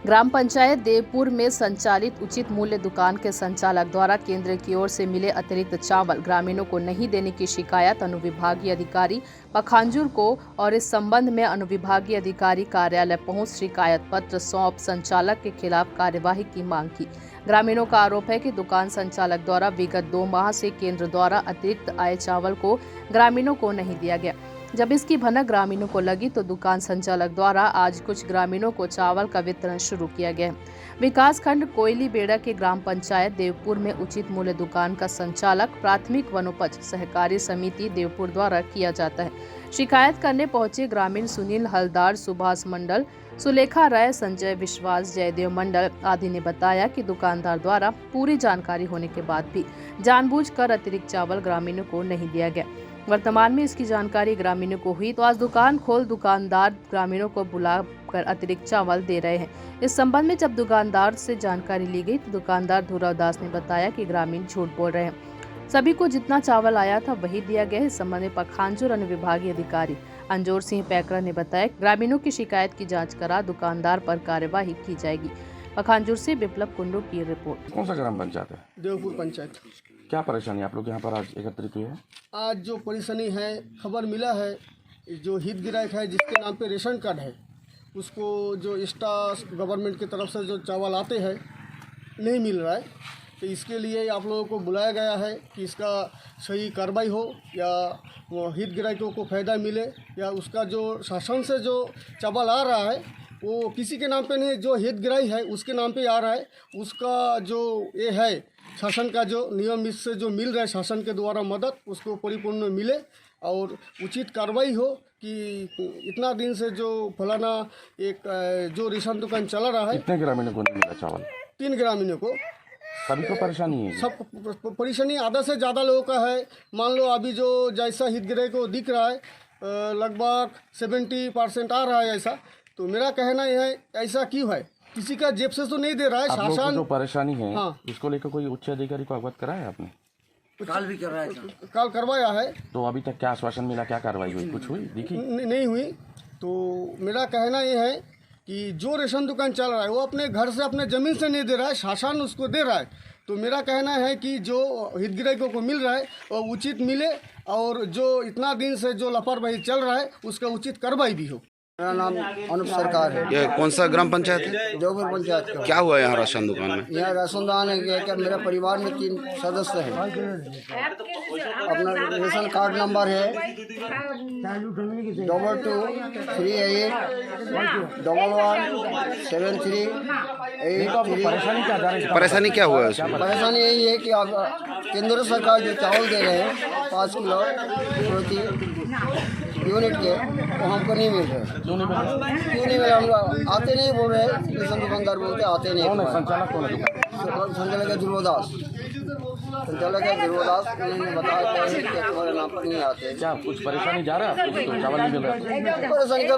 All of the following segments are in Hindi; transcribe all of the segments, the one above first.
ग्राम पंचायत देवपुर में संचालित उचित मूल्य दुकान के संचालक द्वारा केंद्र की ओर से मिले अतिरिक्त चावल ग्रामीणों को नहीं देने की शिकायत अनुविभागीय अधिकारी पखांजूर को और इस संबंध में अनुविभागीय अधिकारी कार्यालय पहुंच शिकायत पत्र सौंप संचालक के खिलाफ कार्यवाही की मांग की। ग्रामीणों का आरोप है कि दुकान संचालक द्वारा विगत 2 माह से केंद्र द्वारा अतिरिक्त आए चावल को ग्रामीणों को नहीं दिया गया। जब इसकी भनक ग्रामीणों को लगी तो दुकान संचालक द्वारा आज कुछ ग्रामीणों को चावल का वितरण शुरू किया गया। विकास खंड कोयली बेड़ा के ग्राम पंचायत देवपुर में उचित मूल्य दुकान का संचालक प्राथमिक वनोपज सहकारी समिति देवपुर द्वारा किया जाता है। शिकायत करने पहुंचे ग्रामीण सुनील हलदार, सुभाष मंडल, सुलेखा राय, संजय विश्वास, जयदेव मंडल आदि ने बताया कि दुकानदार द्वारा पूरी जानकारी होने के बाद भी जानबूझकर अतिरिक्त चावल ग्रामीणों को नहीं दिया गया। वर्तमान में इसकी जानकारी ग्रामीणों को हुई तो आज दुकान खोल दुकानदार ग्रामीणों को बुलाकर अतिरिक्त चावल दे रहे हैं। इस संबंध में जब दुकानदार से जानकारी ली गई तो दुकानदार धुराव दास ने बताया कि ग्रामीण झूठ बोल रहे हैं, सभी को जितना चावल आया था वही दिया गया है। इस संबंध में पखांजूर अनुविभागीय अधिकारी अंजोर सिंह पैकरा ने बताया ग्रामीणों की शिकायत की जाँच करा दुकानदार पर कार्यवाही की जाएगी। पखांजूर से विप्लव कुंडू की रिपोर्ट। कौन सा ग्राम पंचायत है? देवपुर पंचायत। क्या परेशानी आप लोग यहाँ पर आज एकत्रित हुए हैं? आज जो परेशानी है, खबर मिला है जो हितग्राहक है जिसके नाम पे रेशन कार्ड है उसको जो एक्स्ट्रा गवर्नमेंट की तरफ से जो चावल आते हैं नहीं मिल रहा है, तो इसके लिए आप लोगों को बुलाया गया है कि इसका सही कार्रवाई हो या हितग्राहकों को फ़ायदा मिले या उसका जो शासन से जो चावल आ रहा है वो किसी के नाम पे नहीं, जो हितग्राही है उसके नाम पे आ रहा है। उसका जो ये है शासन का जो नियम इससे जो मिल रहा है शासन के द्वारा मदद उसको परिपूर्ण मिले और उचित कार्रवाई हो कि इतना दिन से जो फलाना एक जो रेशन दुकान चला रहा है। कितने ग्रामीणों को नहीं मिला चावल? 3 ग्रामीणों को। सभी को परेशानी है? सब परेशानी आधा से ज़्यादा लोगों का है। मान लो अभी जो जैसा हितग्राही को दिख रहा है लगभग 70% आ रहा है ऐसा। तो मेरा कहना यह है ऐसा क्यों है, किसी का जेब से तो नहीं दे रहा है शासन। जो परेशानी है हाँ, इसको लेकर कोई उच्च अधिकारी को अवगत कराया आपने? काल भी कराया, काल करवाया है। तो अभी तक क्या आश्वासन मिला, क्या कार्रवाई हुई, कुछ हुई दिखी? नहीं हुई। तो मेरा कहना ये है कि जो रेशन दुकान चल रहा है वो अपने घर से अपने ज़मीन से नहीं दे रहा है, शासन उसको दे रहा है। तो मेरा कहना है कि जो हितग्राहकों को मिल रहा है वो उचित मिले और जो इतना दिन से जो लापरवाही चल रहा है उसका उचित कार्रवाई भी हो। मेरा नाम अनुप सरकार है। ये कौन सा ग्राम पंचायत है? देवपुर पंचायत का। क्या हुआ यहाँ राशन दुकान में? यहाँ राशन दुकान है कि मेरे परिवार में 3 सदस्य हैं। अपना रेशन कार्ड नंबर है 2238117383। परेशानी क्या हुआ है? परेशानी यही है कि आप केंद्र सरकार जो चावल दे रहे हैं 5 किलो प्रति यूनिट के वो हमको नहीं मिल रहे। क्यों नहीं मिल रहा? हम आते नहीं बोल रहे, रेशन दुकानदार बोलते आते नहीं। संचालक कौन है? संचालक है ध्रुव दास। संचालक है ध्रुव दास। उन्होंने बताया कि तुम्हारे नाम पर नहीं आते। क्या कुछ परेशानी जा रहा है? तो चावल नहीं मिल रहा? परेशानी का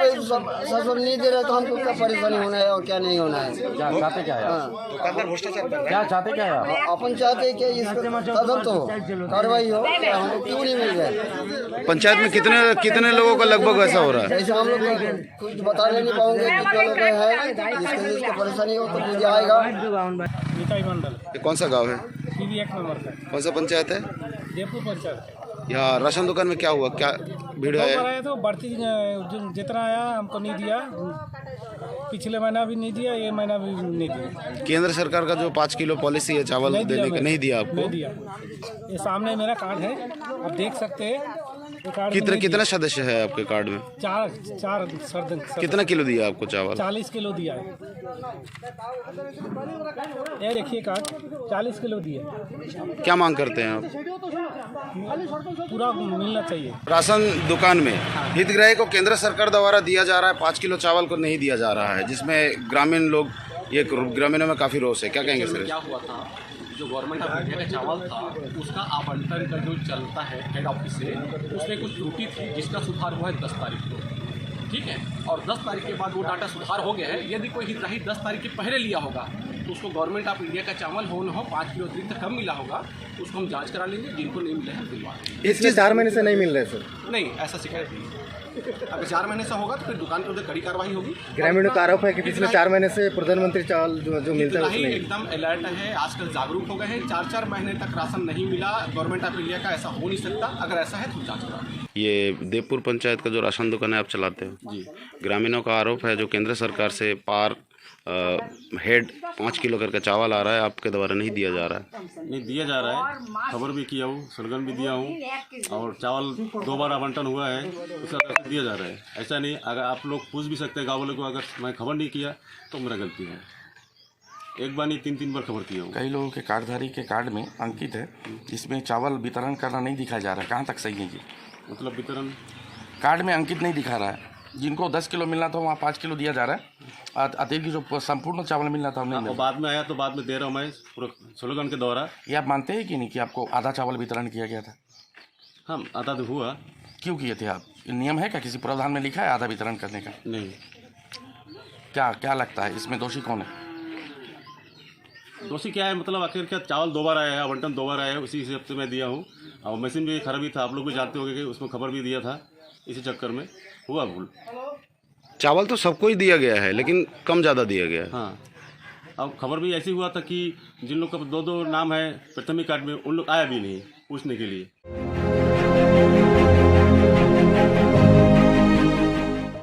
शासन नहीं दे रहे तो हमको क्या परेशानी होना है और क्या नहीं होना है? क्या चाहते क्या है? क्या चाहते क्या है? अपन चाहते कि इसका तदंत हो, कार्रवाई हो। हमको क्यों नहीं मिल रहा? पंचायत में कितने लोगों का लगभग ऐसा हो रहा है? ऐसे हम लोग कुछ बताने नहीं पाएंगे कितना लोग है। जिसका परेशानी हो तो मुझे आएगा। ये कौन सा गांव है? एक नंबर का। कौन सा पंचायत है? देवपुर पंचायत। यहाँ राशन दुकान में क्या हुआ, क्या भीड़ है? आया तो बढ़ती जितना आया हमको नहीं दिया, पिछले महीना भी नहीं दिया, ये महीना भी नहीं दिया। केंद्र सरकार का जो 5 किलो पॉलिसी है चावल देने का, नहीं दिया आपको? नहीं दिया। ये सामने मेरा कार्ड है, आप देख सकते हैं। कितना सदस्य है आपके कार्ड में? 4 कितना किलो दिया आपको चावल? 40 किलो दिया है। ये देखिए कार्ड 40 किलो दिया। क्या मांग करते हैं आप? पूरा मिलना चाहिए। राशन दुकान में हितग्राही को केंद्र सरकार द्वारा दिया जा रहा है, 5 किलो चावल को नहीं दिया जा रहा है, जिसमें ग्रामीण लोग, ये ग्रामीणों में काफ़ी रोष है। क्या कहेंगे सर? क्या हुआ था, जो गवर्नमेंट ऑफ इंडिया का चावल था उसका आवंटन का जो चलता है हेड ऑफिस से, उसमें कुछ त्रुटि थी जिसका सुधार हुआ है 10 तारीख को। ठीक है, और 10 तारीख के बाद वो डाटा सुधार हो गया है। यदि कोई हितग्राही 10 तारीख के पहले लिया होगा तो उसको गवर्नमेंट ऑफ इंडिया का चावल हो न हो 5 किलो अतिरिक्त कम मिला होगा, उसको हम जांच करा लेंगे। जिनको नहीं मिले हैं दिलवा देंगे। इसलिए 4 महीने से नहीं मिल रहे सर? नहीं, ऐसा शिकायत नहीं। अगर 4 महीने से होगा तो फिर दुकान के उधर कड़ी कार्रवाई होगी। ग्रामीणों का आरोप है कि पिछले 4 महीने से प्रधानमंत्री चावल जो मिलता है इतना ही उसमें एकदम अलर्ट है, आजकल जागरूक हो गए हैं। 4-4 महीने तक राशन नहीं मिला गवर्नमेंट ऑफ इंडिया का, ऐसा हो नहीं सकता। अगर ऐसा है तो जांच करा। ये देवपुर पंचायत का जो राशन दुकान है आप चलाते हो जी, ग्रामीणों का आरोप है जो केंद्र सरकार से पार हेड 5 किलो करके चावल आ रहा है, आपके द्वारा नहीं दिया जा रहा है। नहीं दिया जा रहा है, खबर भी किया हूँ, स्लोगन भी दिया हूँ और चावल 2 बार आवंटन हुआ है, उसका पैसा दिया जा रहा है। ऐसा नहीं, अगर आप लोग पूछ भी सकते हैं गाँव वालों को, अगर मैं खबर नहीं किया तो मेरा गलती है। एक बार नहीं 3-3 बार खबर किया हूँ। कई लोगों के कार्डधारी के कार्ड में अंकित है, इसमें चावल वितरण करना नहीं दिखाया जा रहा है, कहाँ तक सही है ये? मतलब वितरण कार्ड में अंकित नहीं दिखा रहा है, जिनको 10 किलो मिलना था वहाँ 5 किलो दिया जा रहा है, अतिरिक्त जो संपूर्ण चावल मिलना था नहीं और मिला। बाद में आया तो बाद में दे रहा हूँ मैं पूरा स्लोगन के द्वारा। ये आप मानते हैं कि नहीं कि आपको आधा चावल वितरण किया गया था? हम आधा तो हुआ क्यों किए थे आप? नियम है क्या, किसी प्रावधान में लिखा है आधा वितरण करने का? नहीं। क्या लगता है इसमें दोषी कौन है? दोषी क्या है, मतलब आखिर क्या चावल 2 बार आया है, आवंटन 2 बार आया है, उसी हिसाब से मैं दिया हूँ। और मशीन भी खराबी था, आप लोग भी जानते होंगे कि उसमें खबर भी दिया था, इसी चक्कर में हुआ भूल। चावल तो सबको ही दिया गया है लेकिन कम ज़्यादा दिया गया है। हाँ, अब खबर भी ऐसी हुआ था कि जिन लोग का 2-2 नाम है प्राथमिक कार्ड में, उन लोग आया भी नहीं पूछने के लिए।